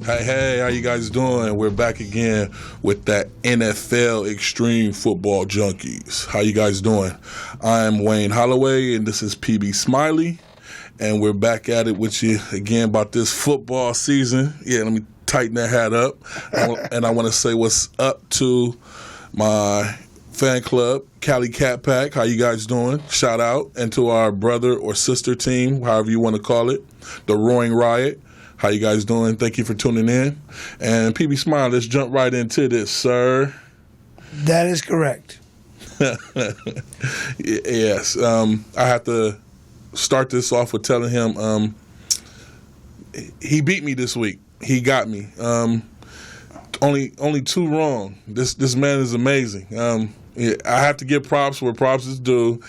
Hey, how you guys doing? We're back again with that NFL Extreme Football Junkies. How you guys doing? I'm Wayne Holloway, and this is PB Smiley, and we're back at it with you again about this football season. Yeah, let me tighten that hat up, and I want to say what's up to my fan club, Cali Cat Pack. How you guys doing? Shout out. And to our brother or sister team, however you want to call it, the Roaring Riot. How you guys doing? Thank you for tuning in. And PB Smile, let's jump right into this, sir. That is correct. Yes. I have to start this off with telling him he beat me this week. He got me. Only two wrong. This man is amazing. I have to give props where props is due.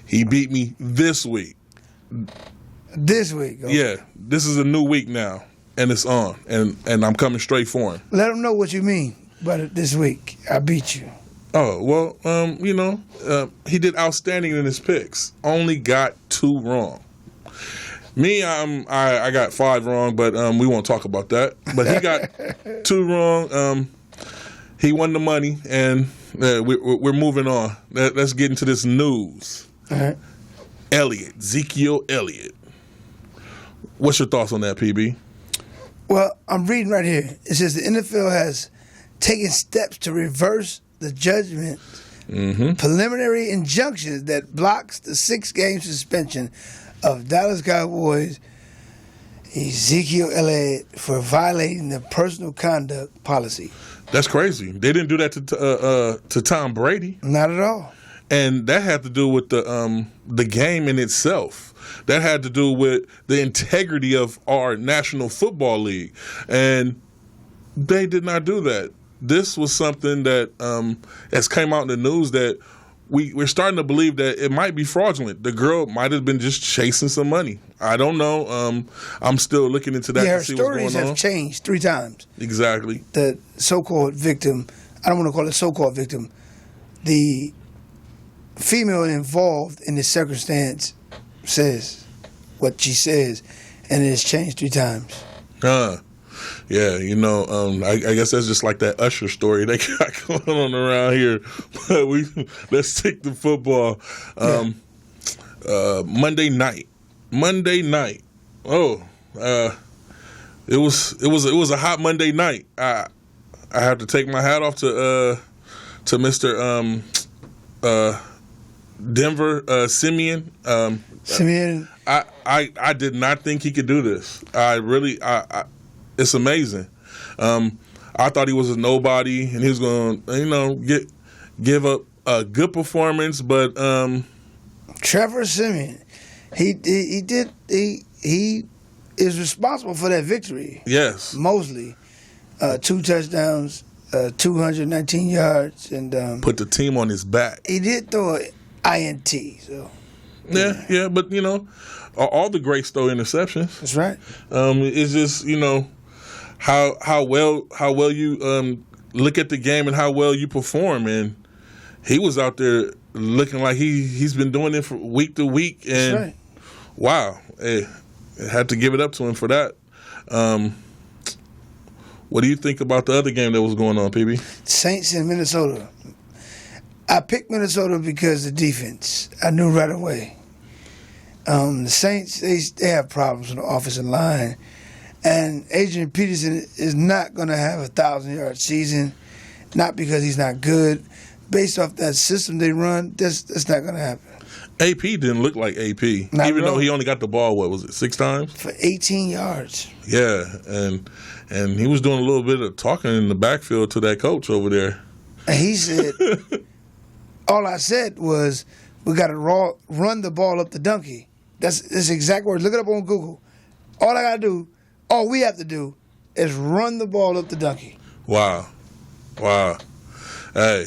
He beat me this week. This week? Okay. Yeah, this is a new week now, and it's on, and I'm coming straight for him. Let him know what you mean by this week. I beat you. Oh, well, he did outstanding in his picks. Only got 2 wrong. Me, I got 5 wrong, but we won't talk about that. But he got 2 wrong. He won the money, and we're moving on. Let's get into this news. All right. Ezekiel Elliott. What's your thoughts on that, PB? Well, I'm reading right here. It says the NFL has taken steps to reverse the judgment preliminary injunction that blocks the 6-game suspension of Dallas Cowboys Ezekiel Elliott for violating the personal conduct policy. That's crazy. They didn't do that to Tom Brady. Not at all. And that had to do with the game in itself. That had to do with the integrity of our National Football League. And they did not do that. This was something that has came out in the news that we're starting to believe that it might be fraudulent. The girl might have been just chasing some money. I don't know. I'm still looking into that to see what's going on. Her stories have changed 3 times. Exactly. The so-called victim, I don't want to call it so-called victim, the female involved in this circumstance says what she says, and it has changed 3 times. Yeah, I guess that's just like that Usher story they got going on around here. But let's take the football. Monday night. Oh, it was a hot Monday night. I have to take my hat off to Mr. Denver Simeon. Simeon. I did not think he could do this. It's amazing. I thought he was a nobody, and he was going to, give up a good performance. But Trevor Simeon, he is responsible for that victory. Yes, mostly 2 touchdowns, 219 yards, and put the team on his back. He did throw an INT. So yeah, but all the greats throw interceptions. That's right. It's just how well you look at the game and how well you perform, and he was out there looking like he's been doing it from week to week, and that's right. Wow, I had to give it up to him for that. What do you think about the other game that was going on, PB? Saints in Minnesota. I picked Minnesota because of the defense. I knew right away. The Saints, they have problems with the offensive line. And Adrian Peterson is not going to have a 1,000-yard season, not because he's not good. Based off that system they run, that's not going to happen. AP didn't look like AP, not even though he only got the ball, 6 times? For 18 yards. Yeah, and he was doing a little bit of talking in the backfield to that coach over there. And he said, all I said was, we got to run the ball up the donkey. That's exact words. Look it up on Google. All we have to do is run the ball up the donkey. Wow. Hey,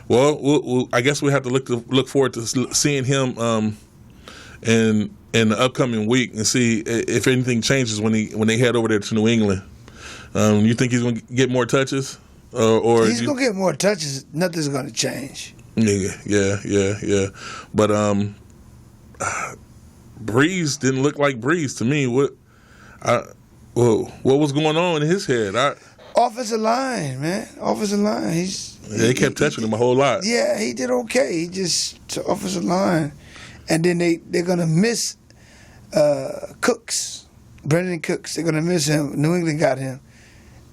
well, I guess we have to look forward to seeing him in the upcoming week and see if anything changes when they head over there to New England. You think he's going to get more touches, or he's going to get more touches? Nothing's going to change. Yeah. But Breeze didn't look like Breeze to me. What Whoa, what was going on in his head? Offensive line, man. Offensive line. They kept touching him a whole lot. Yeah, he did okay. He just to offensive line, and then they're gonna miss Cooks, Brendan Cooks. They're gonna miss him. New England got him,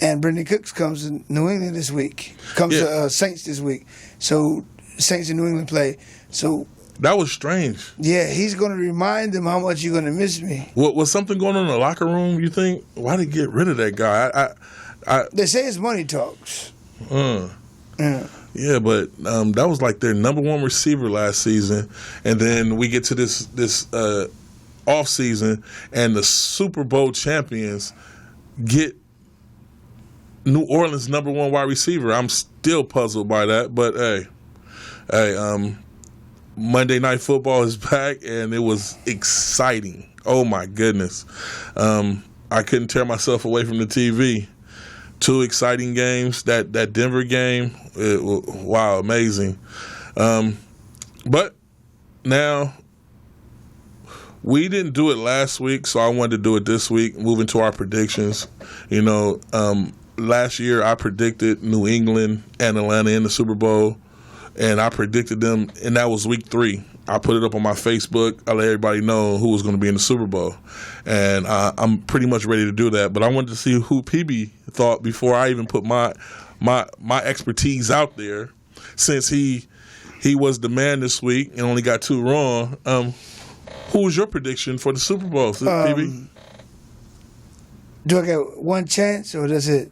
and Brendan Cooks comes to New England this week. Comes to Saints this week. So Saints and New England play. So that was strange. Yeah, he's gonna remind them how much you're gonna miss me. What was something going on in the locker room? You think? Why did they get rid of that guy? They say it's money talks. Yeah, but that was like their number one receiver last season, and then we get to this off season, and the Super Bowl champions get New Orleans' number one wide receiver. I'm still puzzled by that, but hey, Monday Night Football is back, and it was exciting. Oh my goodness, I couldn't tear myself away from the TV. 2 exciting games. That Denver game, wow, amazing. But now we didn't do it last week, so I wanted to do it this week. Moving to our predictions, last year I predicted New England and Atlanta in the Super Bowl, and I predicted them, and that was week 3. I put it up on my Facebook. I let everybody know who was going to be in the Super Bowl. And I'm pretty much ready to do that. But I wanted to see who PB thought before I even put my expertise out there, since he was the man this week and only got 2 wrong. Who was your prediction for the Super Bowl, PB? Do I get one chance, or does it?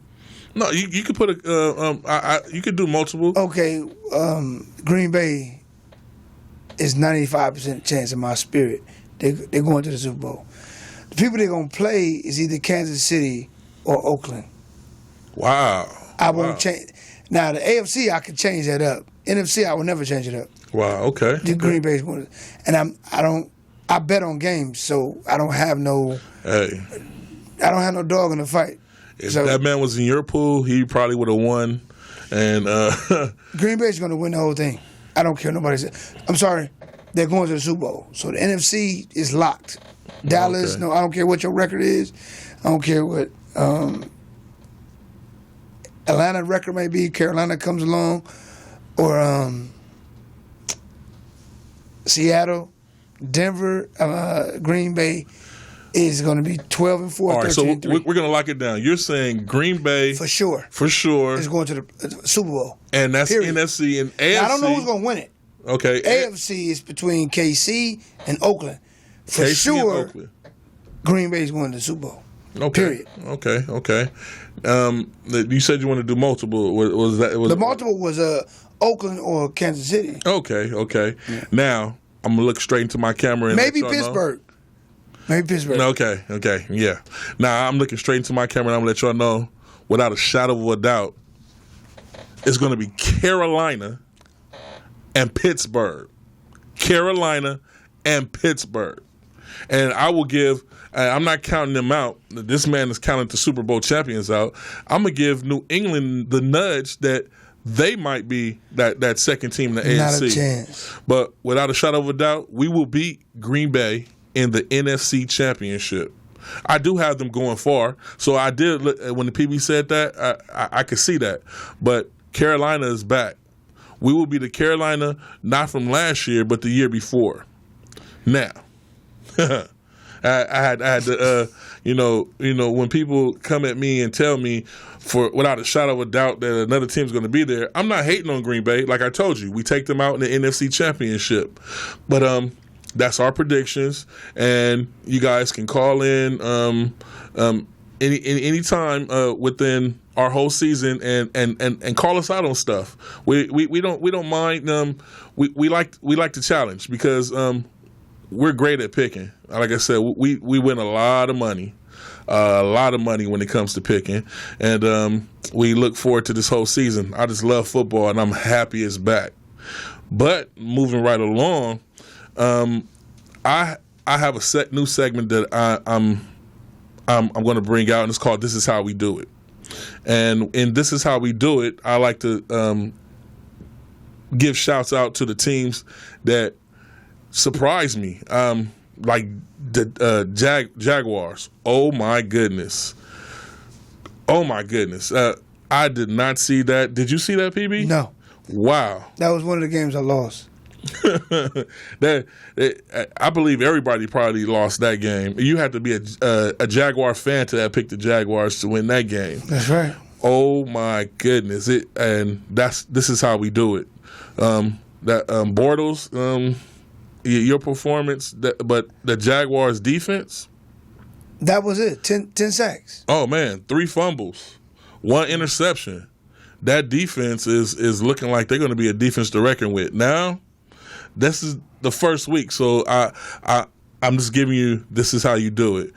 No, you could put you could do multiple. Okay, Green Bay is 95% chance in my spirit. They're going to the Super Bowl. The people they're going to play is either Kansas City or Oakland. Wow. I won't change. Now, the AFC, I can change that up. NFC, I will never change it up. Wow, okay. The Green Bay's going to. And I bet on games, so I don't have no. Hey. I don't have no dog in the fight. If that man was in your pool, he probably would have won. And Green Bay's going to win the whole thing. I don't care what nobody says. I'm sorry. They're going to the Super Bowl. So the NFC is locked. Dallas, no, I don't care what your record is. I don't care what Atlanta record may be. Carolina comes along. Or Seattle, Denver, Green Bay is going to be 12-4, all right, 13-3. So we're going to lock it down. You're saying Green Bay for sure is going to the Super Bowl, and that's period. NFC and AFC. Now, I don't know who's going to win it. Okay, AFC is between KC and Oakland. For KC sure, and Oakland. Green Bay's going to the Super Bowl. Okay. Period. Okay. You said you want to do multiple. Was that the multiple was Oakland or Kansas City? Okay. Yeah. Now I'm gonna look straight into my camera and maybe Pittsburgh. Maybe Pittsburgh. Okay. Yeah. Now I'm looking straight into my camera and I'm gonna let y'all know, without a shadow of a doubt, it's gonna be Carolina and Pittsburgh. Carolina and Pittsburgh. And I will give. I'm not counting them out. This man is counting the Super Bowl champions out. I'm going to give New England the nudge that they might be that second team in the AFC. Not a chance. But without a shadow of a doubt, we will beat Green Bay in the NFC Championship. I do have them going far. So I did, when the PB said that, I could see that. But Carolina is back. We will be the Carolina, not from last year, but the year before. Now, I had to, when people come at me and tell me, without a shadow of a doubt, that another team's going to be there, I'm not hating on Green Bay. Like I told you, we take them out in the NFC Championship. But that's our predictions, and you guys can call in any time within our whole season and call us out on stuff. We don't mind. We like to challenge because we're great at picking. Like I said, we win a lot of money when it comes to picking, and we look forward to this whole season. I just love football, and I'm happy it's back. But moving right along, I have a new segment that I'm going to bring out, and it's called "This Is How We Do It." And in "This Is How We Do It," I like to give shouts out to the teams that surprised me, like the Jaguars. Oh my goodness, Oh my goodness, I did not see that. Did you see that, PB? No. Wow. That was one of the games I lost. I believe everybody probably lost that game. You have to be a Jaguar fan to have picked the Jaguars to win that game. That's right. Oh my goodness! This is how we do it. Bortles, your performance, but the Jaguars' defense. That was it. 10 sacks. Oh man, 3 fumbles, 1 interception. That defense is looking like they're going to be a defense to reckon with. Now, this is the first week, so I'm just giving you. This is how you do it.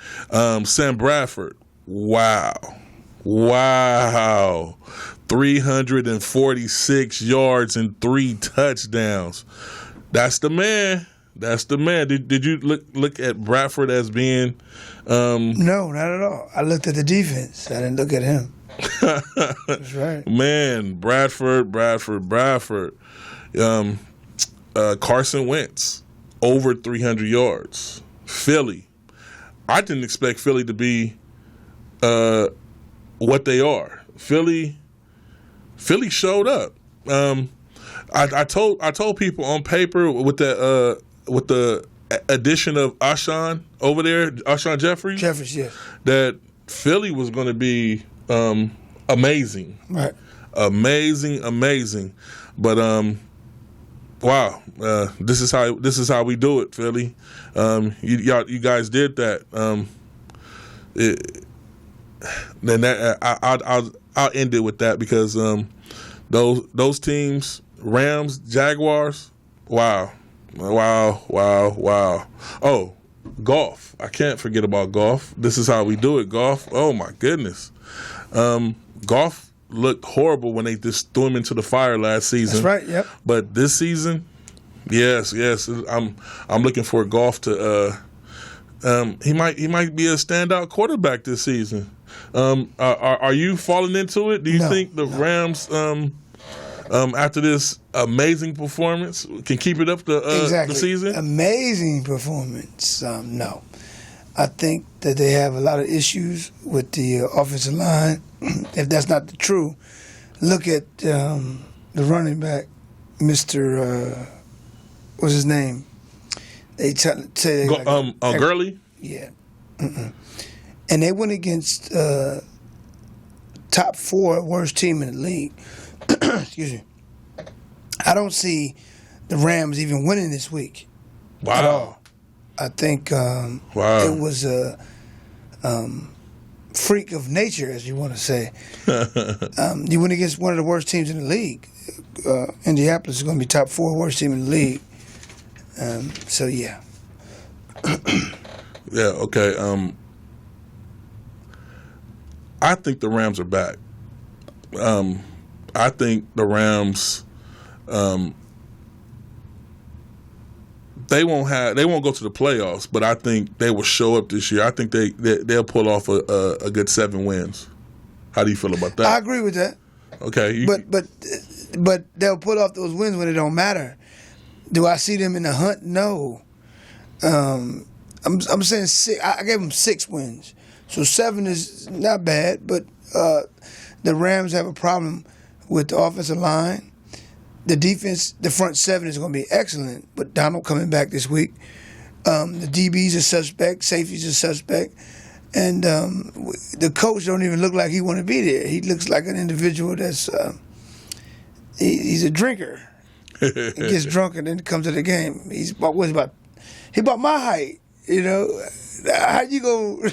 Sam Bradford. Wow. 346 yards and 3 touchdowns. That's the man. Did you look at Bradford as being? No, not at all. I looked at the defense. I didn't look at him. That's right. Man, Bradford. Carson Wentz, over 300 yards. Philly. I didn't expect Philly to be what they are. Philly showed up. I told people on paper with the addition of Alshon over there, Alshon Jeffries, yes, that Philly was going to be amazing. Right. Amazing. But wow, this is how we do it, Philly. You guys did that. Then I'll end it with that because those teams, Rams, Jaguars, wow. Oh, golf. I can't forget about golf. This is how we do it, golf. Oh my goodness. Golf looked horrible when they just threw him into the fire last season. That's right, yep. But this season, yes. I'm looking for golf to he might be a standout quarterback this season. Are you falling into it? Do you think the Rams after this amazing performance can keep it up the season? Amazing performance. No. I think that they have a lot of issues with the offensive line. If that's not the true, look at the running back, Mr. What's his name? They say Gurley? Yeah. Mm-mm. And they went against top 4 worst team in the league. Excuse me. I don't see the Rams even winning this week. Wow. At all. I think it was a freak of nature, as you want to say. You went against one of the worst teams in the league. Indianapolis is going to be top 4 worst team in the league. So, yeah. Yeah, okay. I think the Rams are back. I think the Rams they won't go to the playoffs, but I think they will show up this year. I think they'll pull off a good 7 wins. How do you feel about that? I agree with that. Okay, but they'll pull off those wins when it don't matter. Do I see them in the hunt? No. I'm saying 6. I gave them 6 wins, so 7 is not bad. But the Rams have a problem with the offensive line. The defense, the front 7 is going to be excellent, but Donald coming back this week. The DBs are suspect, safeties are suspect, and the coach don't even look like he want to be there. He looks like an individual that's he's a drinker. He gets drunk and then comes to the game. He bought my height. You know, how you gonna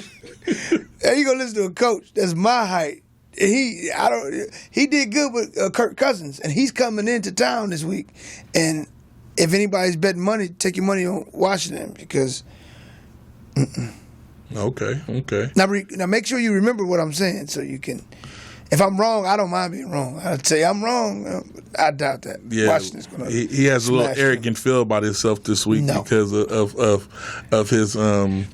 listen to a coach that's my height? He did good with Kirk Cousins, and he's coming into town this week. And if anybody's betting money, take your money on Washington because. Okay. Now make sure you remember what I'm saying so you can. If I'm wrong, I don't mind being wrong. I'd say I'm wrong. I doubt that. Yeah, Washington's gonna. He has a little arrogant feel about himself this week because of his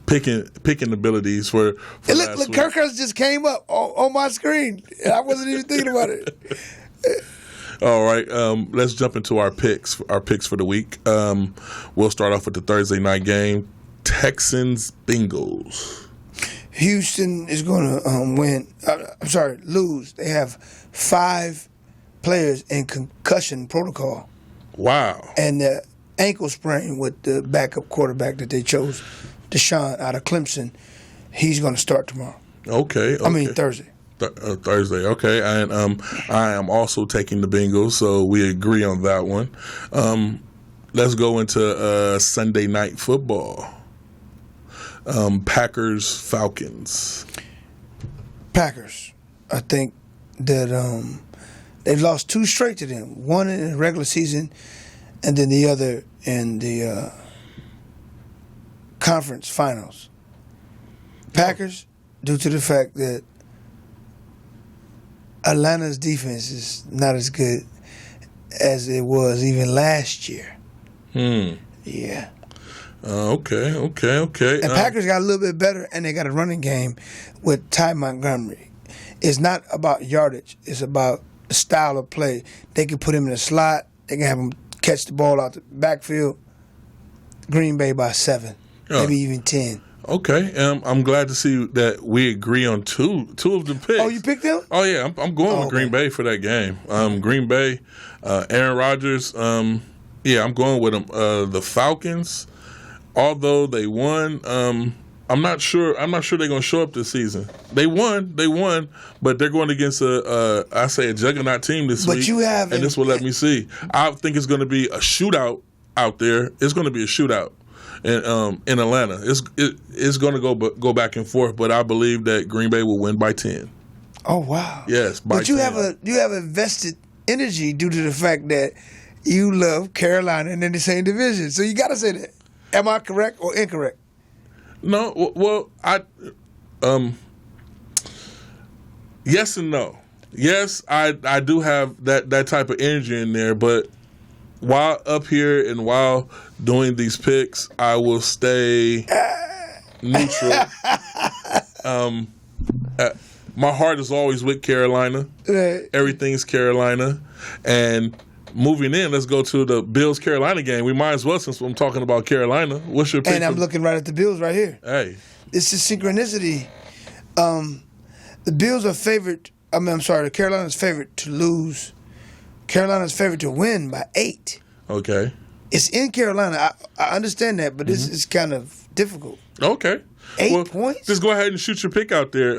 picking abilities for look, Kirk Cousins just came up on my screen, and I wasn't even thinking about it. All right, let's jump into our picks. Our picks for the week. We'll start off with the Thursday night game: Texans Bengals. Houston is going to lose. They have 5 players in concussion protocol. Wow. And the ankle sprain with the backup quarterback that they chose, Deshaun out of Clemson, he's going to start tomorrow. Okay. I mean Thursday. Thursday, okay. And I am also taking the Bengals, so we agree on that one. Let's go into Sunday night football. Packers, Falcons. Packers. I think that they've lost 2 straight to them. One in the regular season, and then the other in the conference finals. Packers, due to the fact that Atlanta's defense is not as good as it was even last year. Yeah. Okay. And Packers got a little bit better, and they got a running game with Ty Montgomery. It's not about yardage. It's about the style of play. They can put him in the slot. They can have him catch the ball out the backfield. Green Bay by 7, maybe even 10. Okay, I'm glad to see that we agree on two of the picks. Oh, you picked them? Oh yeah, I'm going with Green Bay for that game. Green Bay, Aaron Rodgers. I'm going with them. The Falcons, although they won, I'm not sure they're going to show up this season. They won, but they're going against a juggernaut team this week. And this will let me see. I think it's going to be a shootout out there. It's going to be a shootout. In Atlanta, it's going to go back and forth, but I believe that Green Bay will win by 10. Oh wow! Yes, by 10. But you have invested energy due to the fact that you love Carolina and in the same division, so you got to say that. Am I correct or incorrect? No, well, yes and no. Yes, I do have that type of energy in there, but while up here and while doing these picks, I will stay neutral. My heart is always with Carolina. Everything's Carolina. And moving in, let's go to the Bills-Carolina game. We might as well, since I'm talking about Carolina. What's your pick? And I'm looking right at the Bills right here. Hey. This is synchronicity. The Bills are favored. The Carolina's favored to lose. Carolina's favored to win by 8. Okay. It's in Carolina. I understand that, but this is kind of difficult. Okay. 8 points? Just go ahead and shoot your pick out there.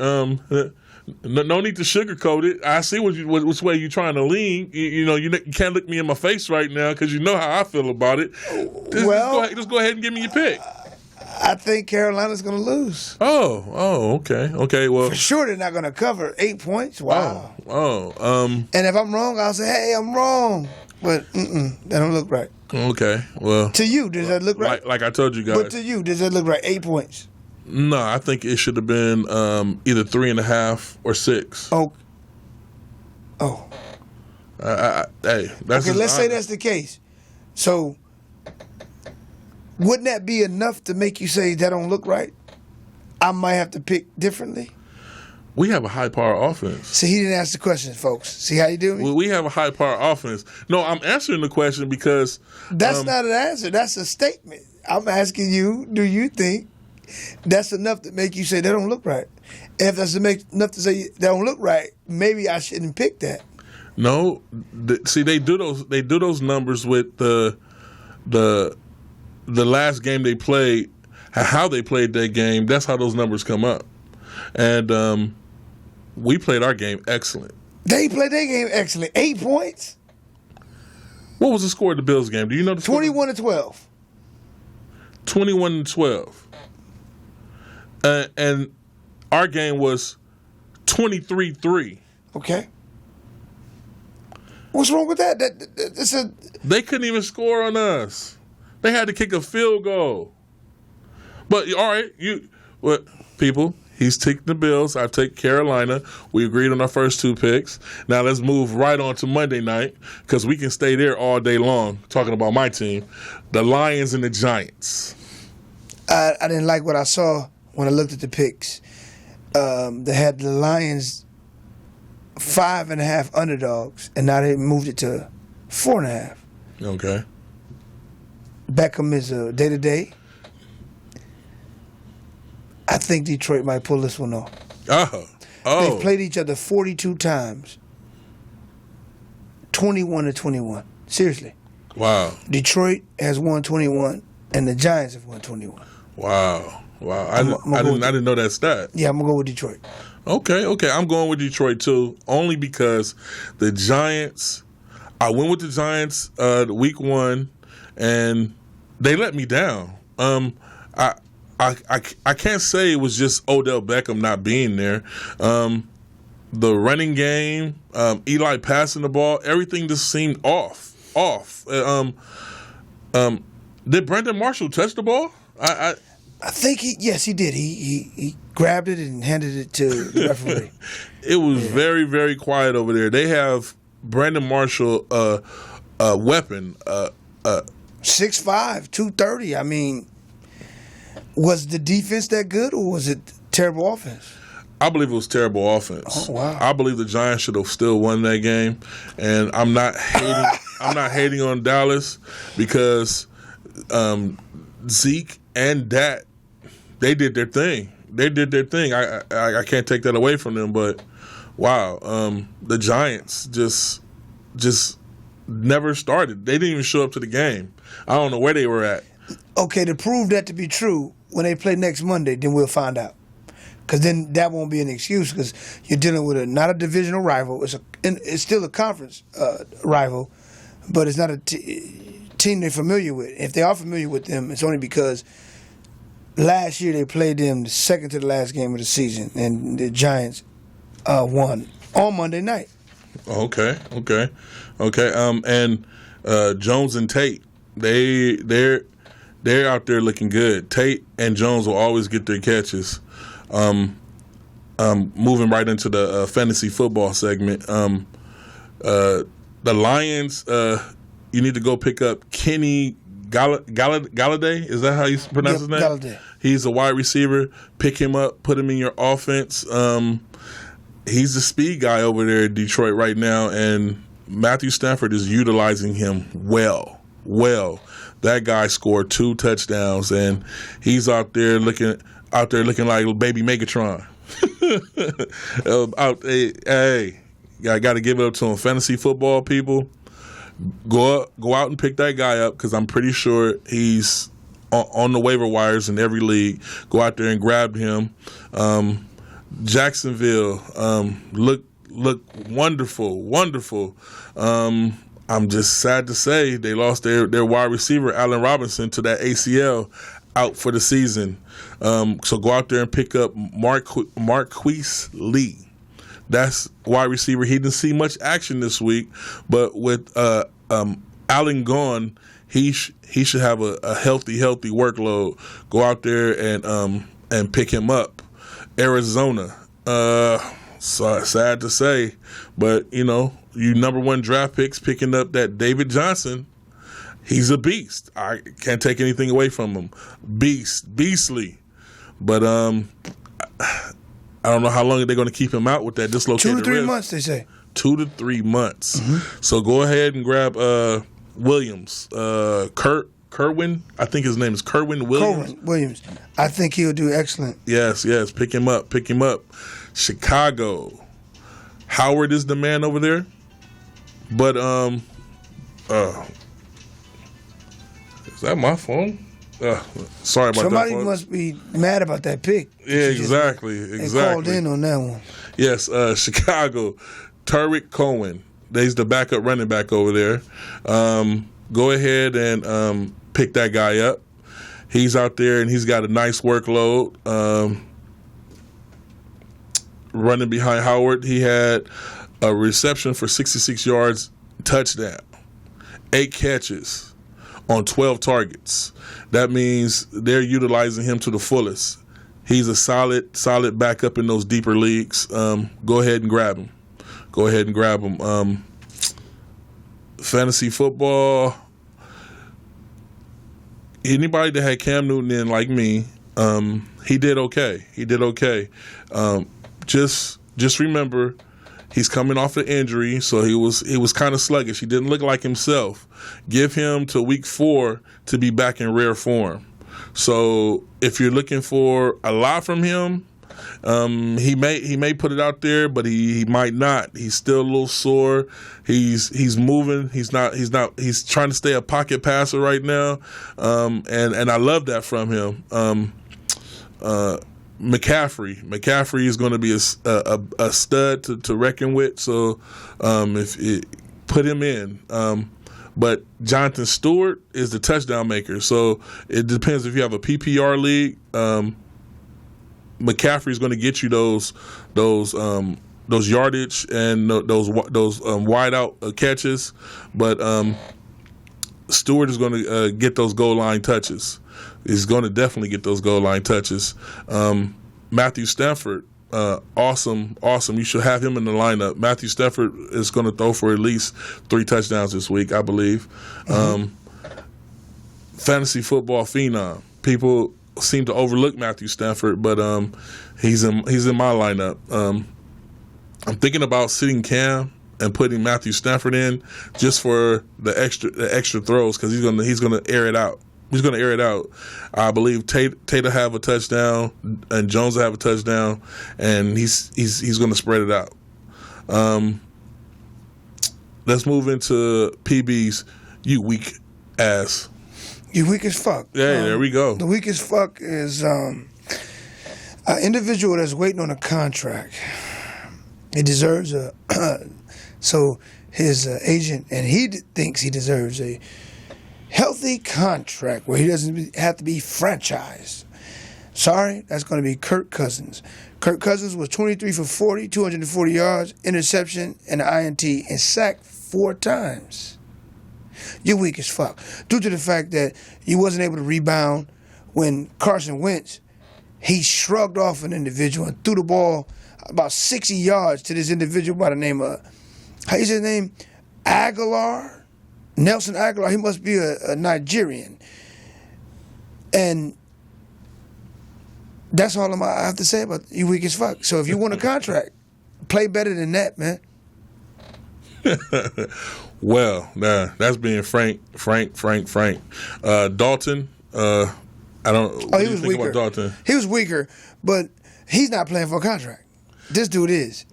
No need to sugarcoat it. I see which way you're trying to lean. You can't look me in my face right now because you know how I feel about it. Just go ahead and give me your pick. I think Carolina's going to lose. Oh, okay. Well, for sure they're not going to cover 8 points. Wow. And if I'm wrong, I'll say, hey, I'm wrong. But that don't look right. Okay. Well, to you, does that look right? Like I told you guys. But to you, does that look right? 8 points. No, I think it should have been either 3.5 or 6. Oh. Hey, that's okay. Let's say that's the case. So, wouldn't that be enough to make you say that don't look right? I might have to pick differently. We have a high-power offense. See, he didn't ask the question, folks. See how you do me? Well, we have a high-power offense. No, I'm answering the question because... That's not an answer. That's a statement. I'm asking you, do you think that's enough to make you say that don't look right? If that's enough to say that don't look right, maybe I shouldn't pick that. No. See, they do those numbers with the last game they played, how they played that game. That's how those numbers come up. And we played our game excellent. They played their game excellent. 8 points? What was the score of the Bills game? Do you know the score? 21-12. 21-12. And our game was 23-3. Okay. What's wrong with that? They couldn't even score on us. They had to kick a field goal. But, all right, people, he's taking the Bills. I take Carolina. We agreed on our first 2 picks. Now let's move right on to Monday night because we can stay there all day long talking about my team, the Lions and the Giants. I didn't like what I saw when I looked at the picks. They had the Lions 5.5 underdogs, and now they moved it to 4.5. Okay. Beckham is a day-to-day. I think Detroit might pull this one off. Oh. They've played each other 42 times. 21-21. Seriously. Wow. Detroit has won 21, and the Giants have won 21. Wow. I didn't know that stat. Yeah, I'm going to go with Detroit. Okay. I'm going with Detroit, too, only because the Giants, I went with the Giants week 1, and they let me down. I can't say it was just Odell Beckham not being there. The running game, Eli passing the ball, everything just seemed off. Did Brandon Marshall touch the ball? I think he did. He grabbed it and handed it to the referee. It was very, very quiet over there. They have Brandon Marshall a weapon. 6'5", 230. I mean, was the defense that good, or was it terrible offense? I believe it was terrible offense. Oh, wow. I believe the Giants should have still won that game, and I'm not hating. I'm not hating on Dallas because Zeke and Dak, they did their thing. I can't take that away from them. But wow, the Giants just never started. They didn't even show up to the game. I don't know where they were at. Okay, to prove that to be true, when they play next Monday, then we'll find out. Because then that won't be an excuse, because you're dealing with not a divisional rival. It's still a conference rival, but it's not a team they're familiar with. If they are familiar with them, it's only because last year they played them the second to the last game of the season, and the Giants won on Monday night. Okay. And Jones and Tate, they're out there looking good. Tate and Jones will always get their catches. Moving right into the fantasy football segment, the Lions, you need to go pick up Kenny Galladay. Is that how you pronounce his name? Galladay. He's a wide receiver. Pick him up, put him in your offense. He's the speed guy over there in Detroit right now, and Matthew Stafford is utilizing him well. That guy scored 2 touchdowns, and he's out there looking like baby Megatron. Hey, I got to give it up to him. Fantasy football people, go out and pick that guy up, because I'm pretty sure he's on the waiver wires in every league. Go out there and grab him. Jacksonville look wonderful. I'm just sad to say they lost their wide receiver Allen Robinson to that ACL, out for the season. So go out there and pick up Marquise Lee. That's wide receiver. He didn't see much action this week, but with Allen gone, he should have a healthy workload. Go out there and pick him up. Arizona. So sad to say, but you number 1 draft picks picking up that David Johnson. He's a beast. I can't take anything away from him. Beastly. But I don't know how long they're going to keep him out with that dislocated wrist. 2 to 3 months, they say. 2 to 3 months. Mm-hmm. So go ahead and grab Williams. Kerwin. I think his name is Kerwin Williams. I think he'll do excellent. Yes. Pick him up. Chicago. Howard is the man over there. But is that my phone? Sorry about Somebody that. Somebody must be mad about that pick. Yeah, exactly. They called in on that one. Yes, Chicago. Tariq Cohen. He's the backup running back over there. Go ahead and pick that guy up. He's out there and he's got a nice workload. Running behind Howard, he had a reception for 66 yards, touchdown, 8 catches on 12 targets. That means they're utilizing him to the fullest. He's a solid backup in those deeper leagues. Go ahead and grab him. Fantasy football. Anybody that had Cam Newton in like me, he did okay. Just remember, he's coming off an injury, so he was kind of sluggish. He didn't look like himself. Give him to week 4 to be back in rare form. So if you're looking for a lot from him, he may put it out there, but he might not. He's still a little sore. He's moving. He's trying to stay a pocket passer right now, and I love that from him. McCaffrey is going to be a stud to reckon with. So put him in. But Jonathan Stewart is the touchdown maker. So it depends if you have a PPR league. McCaffrey's going to get you those yardage and those wide out catches, but Stewart is going to get those goal line touches. He's going to definitely get those goal line touches. Matthew Stafford, awesome. You should have him in the lineup. Matthew Stafford is going to throw for at least 3 touchdowns this week, I believe. Fantasy football phenom. People seem to overlook Matthew Stafford, but he's in my lineup. I'm thinking about sitting Cam and putting Matthew Stafford in just for the extra throws, because he's gonna air it out. He's gonna air it out. I believe Tate will have a touchdown and Jones will have a touchdown, and he's gonna spread it out. Let's move into PB's You Weak Ass. You weak as fuck. Yeah, there we go. The weak as fuck is an individual that's waiting on a contract. He deserves so his agent, and he thinks he deserves a healthy contract where he doesn't have to be franchised. Sorry, that's going to be Kirk Cousins. Kirk Cousins was 23 for 40, 240 yards, interception, and an INT, and sacked 4 times. You're weak as fuck. Due to the fact that you wasn't able to rebound when Carson Wentz, he shrugged off an individual and threw the ball about 60 yards to this individual by the name of, how you say his name? Aguilar? Nelson Aguilar. He must be a Nigerian. And that's all I have to say about you weak as fuck. So if you want a contract, play better than that, man. Well, that's being frank. Dalton, I don't. He was weaker. Dalton? He was weaker, but he's not playing for a contract. This dude is.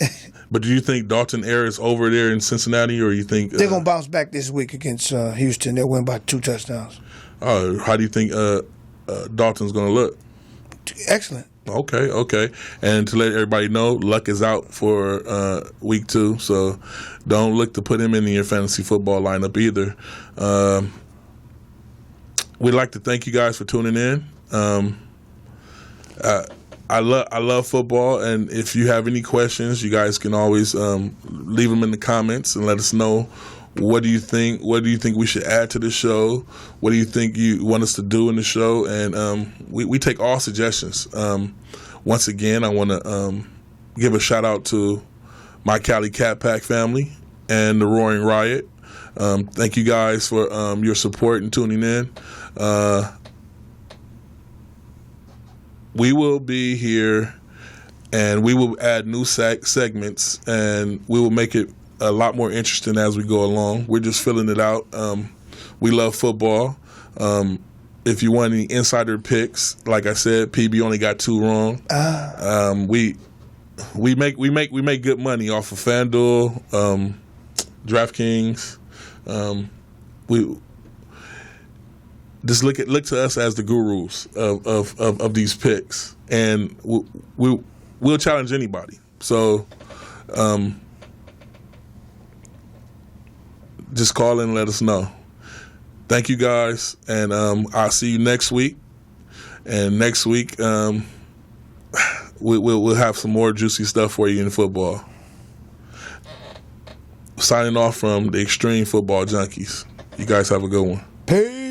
But do you think Dalton Air is over there in Cincinnati, or you think they're gonna bounce back this week against Houston? They'll win by 2 touchdowns. How do you think Dalton's gonna look? Excellent. Okay. And to let everybody know, Luck is out for week 2, so don't look to put him in your fantasy football lineup either. We'd like to thank you guys for tuning in. I love football, and if you have any questions, you guys can always leave them in the comments and let us know. What do you think? What do you think we should add to the show? What do you think you want us to do in the show? And we take all suggestions. Once again, I want to give a shout out to my Cali Cat Pack family and the Roaring Riot. Thank you guys for your support and tuning in. We will be here, and we will add new segments, and we will make it a lot more interesting as we go along. We're just filling it out. We love football. If you want any insider picks, like I said, PB only got 2 wrong. We make good money off of FanDuel, DraftKings. We just look to us as the gurus of these picks, and we'll challenge anybody. So. Just call in and let us know. Thank you guys, and I'll see you next week. And next week, we'll have some more juicy stuff for you in football. Signing off from the Extreme Football Junkies. You guys have a good one. Peace.